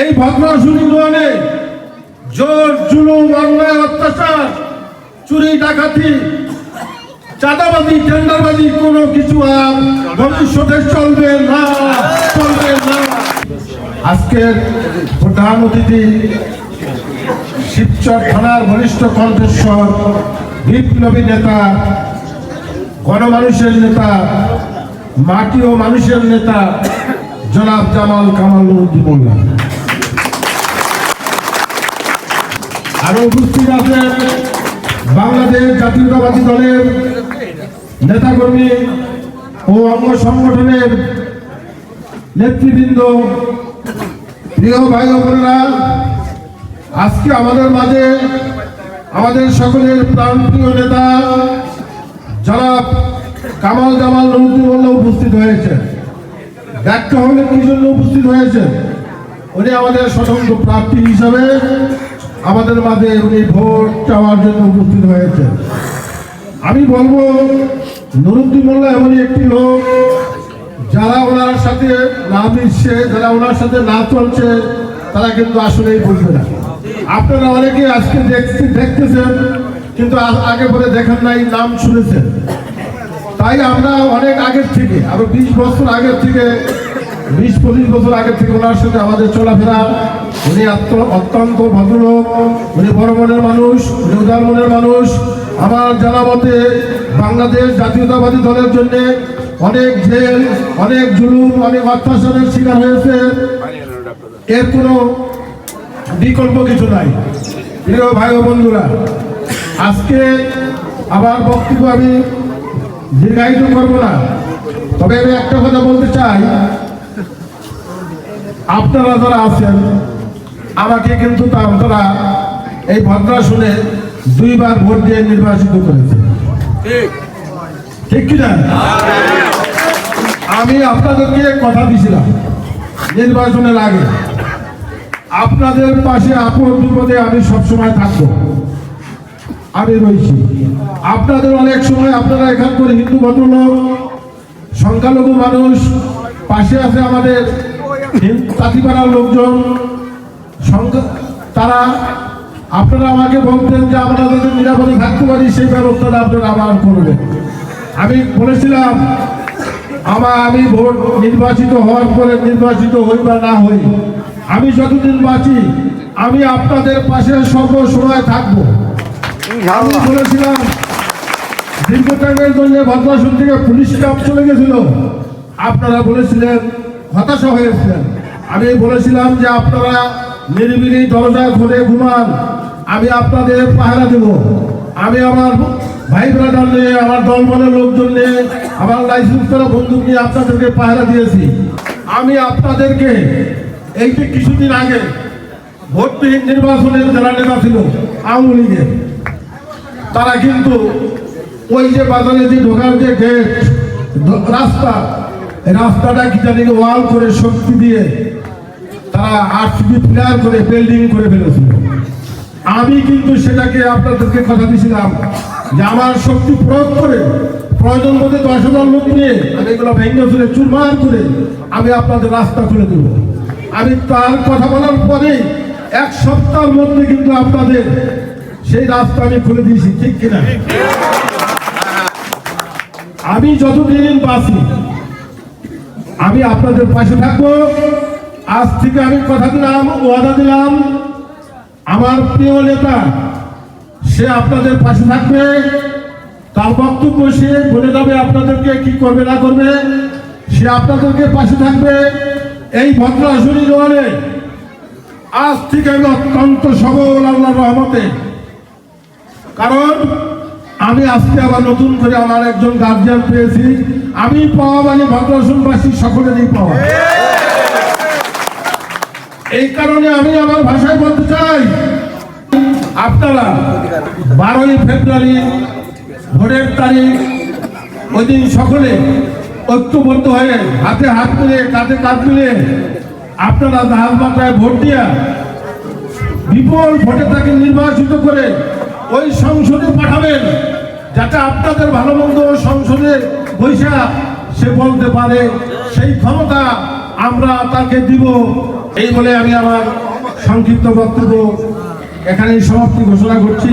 এই ভদ্রাসন ইউনিয়নে জোর জুলুম অন্যায় অত্যাচার চুরি ডাকাতি চাঁদাবাজি টেন্ডারবাজি কোনো কিছু আর ভবিষ্যতে চলবে না। আজকের প্রধান অতিথি শিবচর থানার বরিষ্ঠ কণ্ঠস্বর বিপ্লবী নেতা গণমানুষের নেতা মাটি ও মানুষের নেতা জনাব জামাল কামাল মোল্লা আরো উপস্থিত আছেন বাংলাদেশ জাতীয়তাবাদী দলের নেতাকর্মী ও অঙ্গ সংগঠনের নেতৃবৃন্দ, প্রিয় ভাই ও বোনেরা, আজকে আমাদের মাঝে আমাদের সকলের প্রাণপ্রিয় নেতা জনাব কামাল জামাল মোল্লা উপস্থিত হয়েছে। ব্যাখ্যা হলে কি জন্য উপস্থিত হয়েছে? উনি আমাদের স্বতন্ত্র প্রার্থী হিসাবে আমাদের মাঝে উনি ভোট চাওয়ার জন্য উপস্থিত হয়েছে। আমি বলবো নুরুদ্দিন মোল্লা এমনই একটি লোক, যারা ওনার সাথে না মিশছে, যারা ওনার সাথে না চলছে, তারা কিন্তু আসলেই বুঝবে না। আপনারা অনেকে আজকে দেখতেছেন, কিন্তু আগে পরে দেখেন নাই, নাম শুনেছেন। তাই আমরা অনেক আগের থেকে, আরো 20 বছর আগের থেকে, 20-25 বছর আগের থেকে ওনার সাথে আমাদের চলাফেরা। উনি অত্যন্ত ভদ্রলোক, উনি বড় মনের মানুষ, উনি উদার মনের মানুষ। আমার জানা মতে বাংলাদেশ জাতীয়তাবাদী দলের জন্য অনেক জেল, অনেক জুলুম, অনেক অত্যাচারের শিকার হয়েছে। এর কোনো বিকল্প কিছু নাই। প্রিয় ভাই ও বন্ধুরা, আজকে আমার বক্তব্য আমি দীর্ঘায়িত করব না, তবে আমি একটা কথা বলতে চাই। আপনারা যারা আছেন, আমাকে কিন্তু আপনারা এই ভদ্রাসনে 2 বার ভোট দিয়ে নির্বাচিত করেছে, ঠিক কিনা? আমি আপনাদেরকে কথা দিয়েছিলাম নির্বাচনের আগে, আপনাদের পাশে আপদ বিপদে আমি সবসময় থাকবো, আমি রয়েছি। আপনাদের অনেক সময় আপনারা এখানকার হিন্দু ভদ্রলোক, সংখ্যালঘু মানুষ, পাশে আছে আমাদের কাতিপাড়ার লোকজন, তারা আপনারা আমাকে বলতেন যে আমরা যাতে নিরাপদে থাকতে পারি সেই ব্যবস্থাটা আপনারা আবার করবেন। আমি বলেছিলাম আমি ভোট নির্বাচিত হওয়ার পরে, নির্বাচিত হই বা না হই, আমি যতদিন বাঁচি আমি আপনাদের পাশে সর্বসময় থাকবো। আমি বলেছিলাম দীর্ঘ টাইমের জন্য ভদ্রাসন থেকে পুলিশ স্টাফ চলে গেছিল, আপনারা বলেছিলেন, হতাশা হয়েছিলেন। আমি বলেছিলাম যে আপনারা নিরিবিলি দরজা খুলে ঘুমান, আমি আপনাদের পাহারা দেব। আমি আমার ভাই ব্রাদার নিয়ে, আমার দলবলের লোকজন নিয়ে, আমার লাইসেন্স করা বন্দুক নিয়ে আপনাদেরকে পাহারা দিয়েছি। আমি আপনাদেরকে এই যে কিছুদিন আগে ভোটবিহীন নির্বাচনের যারা নেতা ছিল আওয়ামী লীগের, তারা কিন্তু ওই যে বাজারে যে ঢোকার যে গেট রাস্তাটা কি জানি ওয়াল করে শক্তি দিয়ে তারা আরসিবি প্লেয়ার করে বিল্ডিং করে ফেলেছিল। আমি কিন্তু সেটাকে আপনাদেরকে কথা দিয়েছিলাম যে আমার শক্তি প্রয়োগ করে প্রয়োজন মধ্যে 10,000 লোক নিয়ে আমি এগুলো ভেঙে ফেলে চুরমার করে আমি আপনাদের রাস্তা খুলে দেব। আমি তার কথা বলার পরে 1 সপ্তাহের মধ্যে কিন্তু আপনাদের সেই রাস্তা আমি খুলে দিয়েছি, ঠিক কিনা? আমি যতদিন বাঁচি আমি আপনাদের পাশে থাকবো। আজ থেকে আমি কথা দিলাম, ওয়াদা দিলাম, আমার প্রিয় নেতা সে আপনাদের পাশে থাকবে। তার বক্তব্য সে বলে যাবে আপনাদেরকে কি করবে না করবে, সে আপনাদেরকে পাশে থাকবে। এই ভদ্রাসন ইউনিয়নে আজ থেকে আমি অত্যন্ত সবল আল্লাহর রহমতে, কারণ আমি আজকে আবার নতুন করে আমার একজন গার্জিয়ান পেয়েছি। আমি পাওয়া মানে ভদ্রাসনবাসী সকলেরই পাওয়া। এই কারণে আমি আমার ভাষায় বলতে চাই, আপনারা 12ই ফেব্রুয়ারি ভোটের তারিখ, ওই দিন সকলে ঐক্যবদ্ধ হয়ে হাতে হাত মিলিয়ে কাঁধে কাঁধ মিলিয়ে আপনারা জাহাজ মাত্রায় ভোট দিয়া বিপুল ভোটে তাকে নির্বাচিত করে ওই সংসদে পাঠাবেন, যাতে আপনাদের ভালো মন্দ সংসদে বৈশা সে বলতে পারে। সেই ক্ষমতা আমরা তাকে দিব। এই বলে আমি আমার সংক্ষিপ্ত বক্তব্য এখানেই সমাপ্তি ঘোষণা করছি।